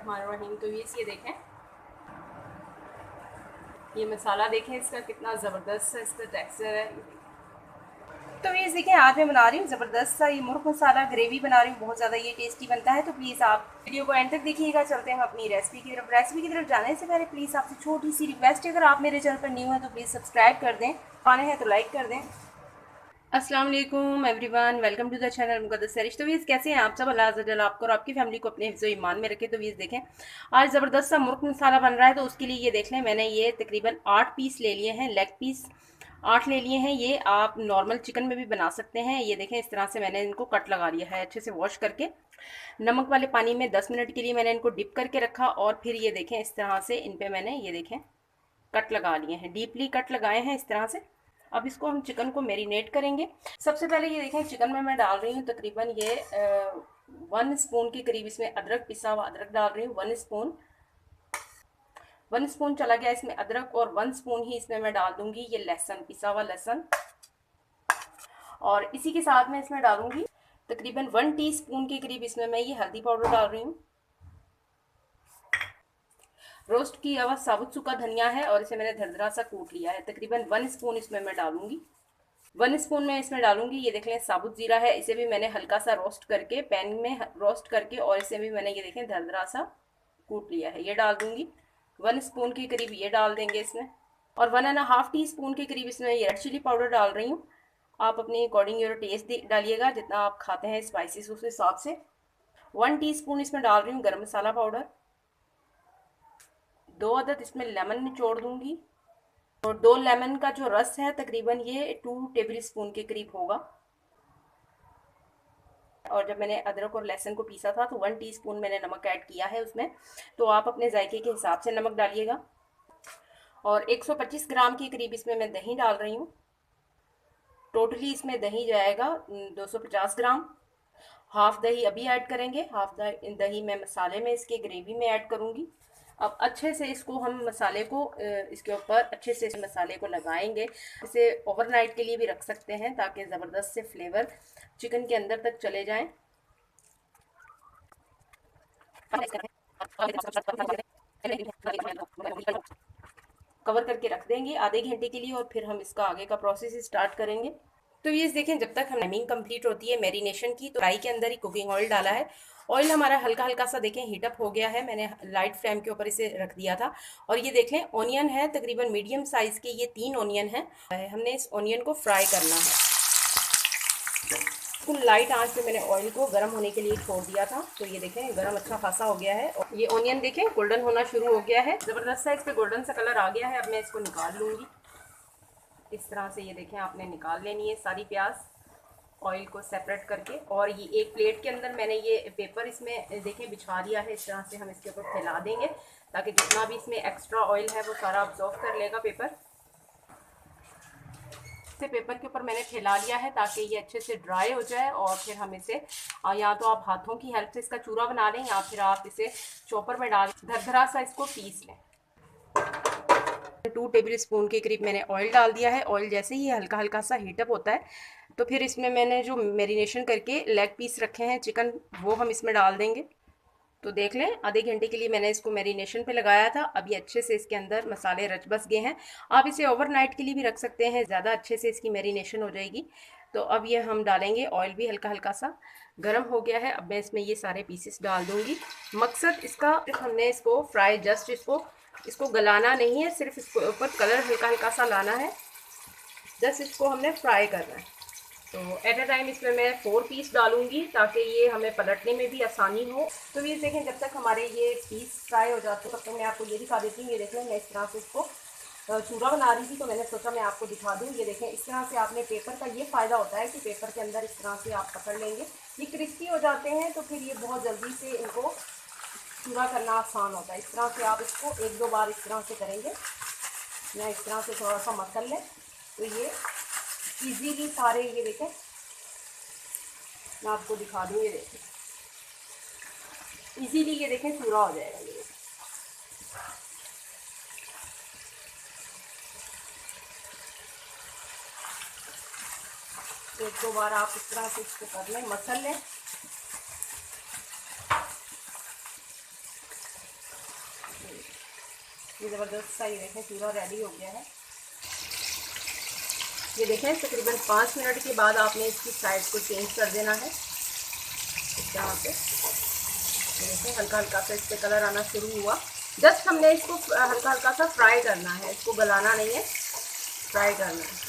बिस्मिल्लाहिर्रहमानिर्रहीम। तो ये देखें, ये मसाला देखें इसका कितना ज़बरदस्त सा इसका टेक्सचर है। तो ये देखिए, आज मैं बना रही हूँ ज़बरदस्त सा ये मुर्ग मसाला ग्रेवी बना रही हूँ। बहुत ज़्यादा ये टेस्टी बनता है। तो प्लीज़ आप वीडियो को एंड तक देखिएगा। चलते हैं अपनी रेसिपी की तरफ जाने से पहले प्लीज़ आपसे छोटी सी रिक्वेस्ट है, अगर आप मेरे चैनल पर न्यू हैं तो प्लीज़ सब्सक्राइब कर दें, आने हैं तो लाइक कर दें। अस्सलाम वालेकुम everyone, welcome to the channel Muqaddas Sarish. तो वीज़ कैसे हैं आप सब? अल्लाह अज़्ज़ा वजल आपको और आपकी फैमिली को अपने हिफ्ज़ व ईमान में रखे। तो वीज़ देखें, आज ज़बरदस्त सा मुर्ग मसाला बन रहा है। तो उसके लिए ये देख लें, मैंने ये तकरीबन 8 पीस ले लिए हैं, लेग पीस 8 ले लिए हैं। ये आप नॉर्मल चिकन में भी बना सकते हैं। ये देखें, इस तरह से मैंने इनको कट लगा लिया है अच्छे से वॉश करके। नमक वाले पानी में 10 मिनट के लिए मैंने इनको डिप करके रखा और फिर ये देखें इस तरह से इन पर मैंने ये देखें कट लगा लिए हैं, डीपली कट लगाए हैं इस तरह से। अब इसको हम चिकन को मैरिनेट करेंगे। सबसे पहले ये देखें, चिकन में मैं डाल रही हूँ तकरीबन ये 1 स्पून के करीब इसमें अदरक, पिसा हुआ अदरक डाल रही हूँ। 1 स्पून चला गया इसमें अदरक, और 1 स्पून ही इसमें मैं डाल दूंगी ये लहसुन, पिसा हुआ लहसुन। और इसी के साथ में इसमें डालूंगी तकरीबन 1 टीस्पून के करीब इसमें मैं ये हल्दी पाउडर डाल रही हूँ। रोस्ट किया हुआ साबुत सूखा धनिया है और इसे मैंने धरधरा सा कूट लिया है। तकरीबन 1 स्पून इसमें मैं डालूंगी। 1 स्पून में इसमें डालूंगी ये देख लें साबुत जीरा है, इसे भी मैंने हल्का सा रोस्ट करके पैन में रोस्ट करके और इसे भी मैंने ये देखें धरधरा सा कूट लिया है, ये डाल दूंगी। 1 स्पून के करीब ये डाल देंगे इसमें, और 1.5 टी-स्पून के करीब इसमें ये रेड चिली पाउडर डाल रही हूँ। आप अपने अकॉर्डिंग योर टेस्ट डालिएगा, जितना आप खाते हैं स्पाइसेस उस हिसाब से। 1 टीस्पून इसमें डाल रही हूँ गरम मसाला पाउडर। 2 अदद इसमें लेमन निचोड़ दूंगी, और 2 लेमन का जो रस है तकरीबन ये 2 टेबल स्पून के करीब होगा। और जब मैंने अदरक और लहसुन को पीसा था तो 1 टीस्पून मैंने नमक ऐड किया है उसमें, तो आप अपने जायके के हिसाब से नमक डालिएगा। और 125 ग्राम के करीब इसमें मैं दही डाल रही हूँ। टोटली इसमें दही जाएगा 250 ग्राम। हाफ दही अभी ऐड करेंगे, हाफ दही मैं मसाले में इसके ग्रेवी में ऐड करूँगी। अब अच्छे से इसको हम मसाले को इसके ऊपर अच्छे से मसाले को लगाएंगे। इसे ओवरनाइट के लिए भी रख सकते हैं ताकि ज़बरदस्त से फ्लेवर चिकन के अंदर तक चले जाएं। कवर करके रख देंगे आधे घंटे के लिए, और फिर हम इसका आगे का प्रोसेस स्टार्ट करेंगे। तो ये देखें, जब तक टाइमिंग कंप्लीट होती है मैरिनेशन की, तो कढ़ाई के अंदर ही कुकिंग ऑयल डाला है। ऑयल हमारा हल्का हल्का सा देखें हीटअप हो गया है, मैंने लाइट फ्लेम के ऊपर इसे रख दिया था। और ये देख लें, ऑनियन है तकरीबन मीडियम साइज़ के, ये 3 ऑनियन है। हमने इस ऑनियन को फ्राई करना है। बिल्कुल लाइट आंच पे मैंने ऑयल को गर्म होने के लिए छोड़ दिया था। तो ये देखें गर्म अच्छा खासा हो गया है, और ये ऑनियन देखें गोल्डन होना शुरू हो गया है, ज़बरदस्त सा इस पर गोल्डन सा कलर आ गया है। अब मैं इसको निकाल लूँगी इस तरह से। ये देखें, आपने निकाल लेनी है सारी प्याज ऑयल को सेपरेट करके। और ये एक प्लेट के अंदर मैंने ये पेपर इसमें देखें बिछा दिया है। इस तरह से हम इसके ऊपर फैला देंगे ताकि जितना भी इसमें एक्स्ट्रा ऑयल है वो सारा अब्जॉर्व कर लेगा पेपर। से पेपर के ऊपर मैंने फैला लिया है ताकि ये अच्छे से ड्राई हो जाए, और फिर हम इसे या तो आप हाथों की हेल्प से इसका चूरा बना लें, या फिर आप इसे चॉपर में डाल धरधरा सा इसको पीस लें। 2 टेबल स्पून के करीब मैंने ऑयल डाल दिया है। ऑयल जैसे ही हल्का हल्का सा हीटअप होता है, तो फिर इसमें मैंने जो मैरिनेशन करके लेग पीस रखे हैं चिकन, वो हम इसमें डाल देंगे। तो देख लें, आधे घंटे के लिए मैंने इसको मैरिनेशन पे लगाया था। अब ये अच्छे से इसके अंदर मसाले रच बस गए हैं। आप इसे ओवरनाइट के लिए भी रख सकते हैं, ज़्यादा अच्छे से इसकी मैरिनेशन हो जाएगी। तो अब ये हम डालेंगे, ऑयल भी हल्का हल्का सा गर्म हो गया है। अब मैं इसमें ये सारे पीसेस डाल दूँगी। मकसद इसका, हमने इसको फ्राई जस्ट इसको गलाना नहीं है, सिर्फ इसको ऊपर कलर हल्का हल्का सा लाना है, जस्ट इसको हमने फ्राई करना है। तो एट अ टाइम इसमें मैं 4 पीस डालूंगी ताकि ये हमें पलटने में भी आसानी हो। तो ये देखें, जब तक हमारे ये पीस फ्राई हो जाते हैं तब तक मैं आपको ये दिखा देती हूँ। ये देखें, मैं इस तरह से इसको चूरा बना रही थी, तो मैंने सोचा मैं आपको दिखा दूँ। ये देखें, इस तरह से आपने पेपर का ये फ़ायदा होता है कि पेपर के अंदर इस तरह से आप पकड़ लेंगे, ये क्रिस्पी हो जाते हैं, तो फिर ये बहुत जल्दी से इनको चूरा करना आसान होता है। इस तरह से आप इसको 1-2 बार इस तरह से करेंगे, या इस तरह से थोड़ा सा मसल लें, तो ये इजीली सारे, ये देखें मैं आपको दिखा दूँ, ये देखें इजीली, ये देखें चूरा हो जाएगा। ये एक दो बार आप इस तरह से इसको कर लें, मसल लें। ये ज़बरदस्त सा ये देखें चूरा रेडी हो गया है। ये देखें तकरीबन 5 मिनट के बाद आपने इसकी साइड को चेंज कर देना है इस तरह से। ये देखें हल्का हल्का सा इस पर कलर आना शुरू हुआ। जस्ट हमने इसको हल्का हल्का सा फ्राई करना है, इसको गलाना नहीं है, फ्राई करना है।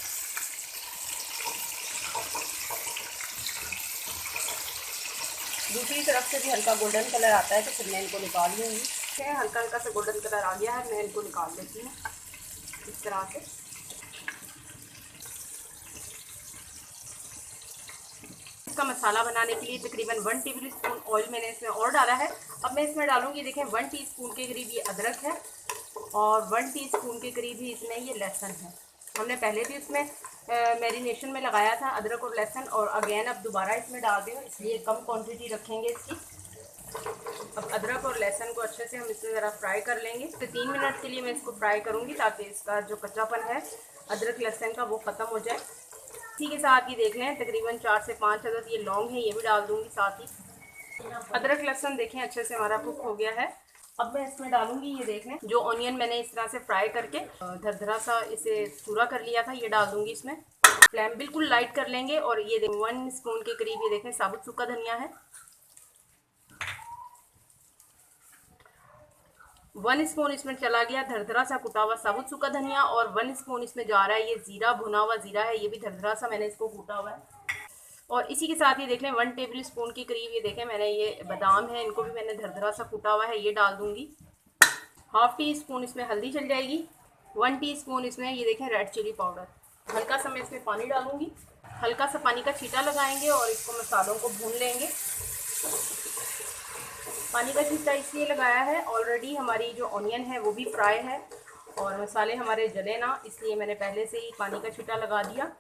दूसरी तरफ से भी हल्का गोल्डन कलर आता है तो फिर मैं इनको निकाल लूँगी। हल्का हल्का सा गोल्डन कलर आ गया है, मैं इनको निकाल देती हूँ इस तरह से। इसका मसाला बनाने के लिए तकरीबन 1 टेबल स्पून ऑयल मैंने इसमें और डाला है। अब मैं इसमें डालूँगी, देखें 1 टीस्पून के करीब ये अदरक है और 1 टीस्पून के करीब ही इसमें ये लहसुन है। हमने पहले भी इसमें मैरिनेशन में लगाया था अदरक और लहसुन, और अगेन अब दोबारा इसमें डाल दें, इसलिए कम क्वांटिटी रखेंगे इसकी। अब अदरक और लहसुन को अच्छे से हम इसमें ज़रा फ्राई कर लेंगे। तो 3 मिनट के लिए मैं इसको फ्राई करूँगी ताकि इसका जो कच्चापन है अदरक लहसुन का वो ख़त्म हो जाए। इसी के साथ ये देख लें तकरीबन 4 से 5 अदद ये लौंग है, ये भी डाल दूँगी साथ ही। अदरक लहसुन देखें अच्छे से हमारा कुक हो गया है। अब मैं इसमें डालूंगी, ये देख लें जो ऑनियन मैंने इस तरह से फ्राई करके धरधरा सा इसे चूरा कर लिया था, ये डाल दूंगी इसमें। फ्लेम बिल्कुल लाइट कर लेंगे और ये 1 स्पून के करीब ये देखें साबुत सूखा धनिया है, 1 स्पून इसमें चला गया धरधरा सा कुटा हुआ साबुत सूखा धनिया, और 1 स्पून इसमें जा रहा है ये ज़ीरा, भुना हुआ ज़ीरा है, ये भी धरधरा सा मैंने इसको कूटा हुआ है। और इसी के साथ ये देख लें 1 टेबल स्पून के करीब ये देखें मैंने ये बादाम है, इनको भी मैंने धरधरा सा कूटा हुआ है, ये डाल दूंगी। ½ टी स्पून इसमें हल्दी चल जाएगी, 1 टीस्पून इसमें ये देखें रेड चिली पाउडर। हल्का सा मैं इसमें पानी डालूंगी, हल्का सा पानी का छींटा लगाएंगे और इसको मसालों को भून लेंगे। पानी का छींटा इसलिए लगाया है, ऑलरेडी हमारी जो ऑनियन है वो भी फ्राई है और मसाले हमारे जले ना, इसलिए मैंने पहले से ही पानी का छींटा लगा दिया।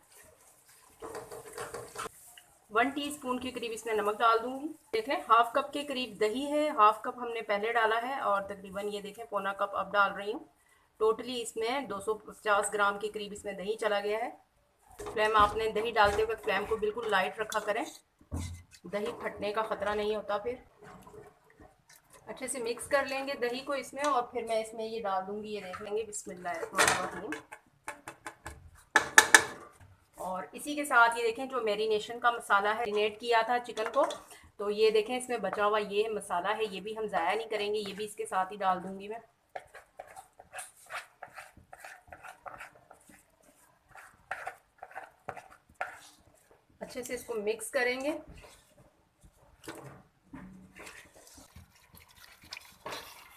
1 टीस्पून के करीब इसमें नमक डाल दूंगी। देख लें ½ कप के करीब दही है, ½ कप हमने पहले डाला है और तकरीबन ये देखें पौना कप अब डाल रही हूँ। टोटली इसमें 250 ग्राम के करीब इसमें दही चला गया है। फ्लेम आपने दही डालते वक्त फ्लेम को बिल्कुल लाइट रखा करें, दही फटने का ख़तरा नहीं होता। फिर अच्छे से मिक्स कर लेंगे दही को इसमें और फिर मैं इसमें ये डाल दूँगी, ये देख लेंगे बिस्मिल्लाह। और इसी के साथ ये देखें जो मैरिनेशन का मसाला है, मैरिनेट किया था चिकन को, तो ये देखें इसमें बचा हुआ ये मसाला है, ये भी हम ज़ाया नहीं करेंगे, ये भी इसके साथ ही डाल दूंगी मैं। अच्छे से इसको मिक्स करेंगे।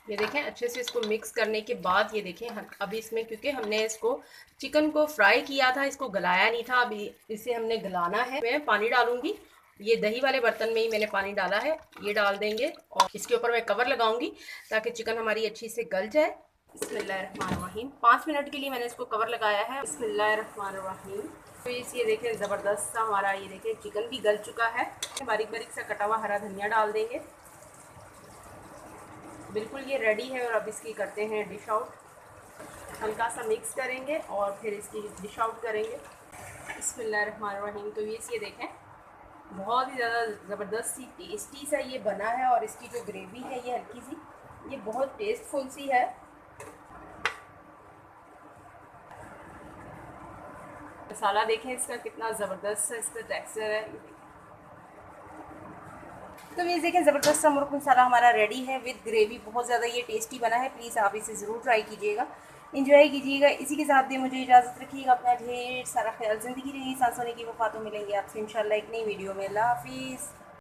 ये देखें अच्छे से इसको मिक्स करने के बाद ये देखें अभी इसमें क्योंकि हमने इसको चिकन को फ्राई किया था, इसको गलाया नहीं था, अभी इसे हमने गलाना है। मैं पानी डालूंगी, ये दही वाले बर्तन में ही मैंने पानी डाला है, ये डाल देंगे और इसके ऊपर मैं कवर लगाऊंगी ताकि चिकन हमारी अच्छी से गल जाए। बिस्मिल्लाहिर्रहमानिर्रहीम। 5 मिनट के लिए मैंने इसको कवर लगाया है। बिस्मिल्लाहिर्रहमानिर्रहीम। तो ये देखें ज़बरदस्त सा हमारा ये देखें चिकन भी गल चुका है। बारीक बारीक सा कटा हुआ हरा धनिया डाल देंगे। बिल्कुल ये रेडी है और अब इसकी करते हैं डिश आउट। हल्का सा मिक्स करेंगे और फिर इसकी डिश आउट करेंगे। बिस्मिल्लाहिर्रहमानिर्रहीम। तो ये देखें बहुत ही ज़्यादा ज़बरदस्त सी टेस्टी सा ये बना है और इसकी जो ग्रेवी है ये हल्की सी, ये बहुत टेस्टफुल सी है। मसाला देखें इसका कितना ज़बरदस्त सा इसका टेक्सचर है। तो ये देखें ज़बरदस्त सा मुर्ग मसाला हमारा रेडी है विद ग्रेवी, बहुत ज़्यादा ये टेस्टी बना है। प्लीज़ आप इसे ज़रूर ट्राई कीजिएगा, इंजॉय कीजिएगा। इसी के साथ भी मुझे इजाज़त रखिएगा, अपना ढेर सारा ख्याल, ज़िंदगी रही सांस होने की वफ़ातों मिलेंगे आपसे इंशाल्लाह एक नई वीडियो में। अल्लाह हाफिज़।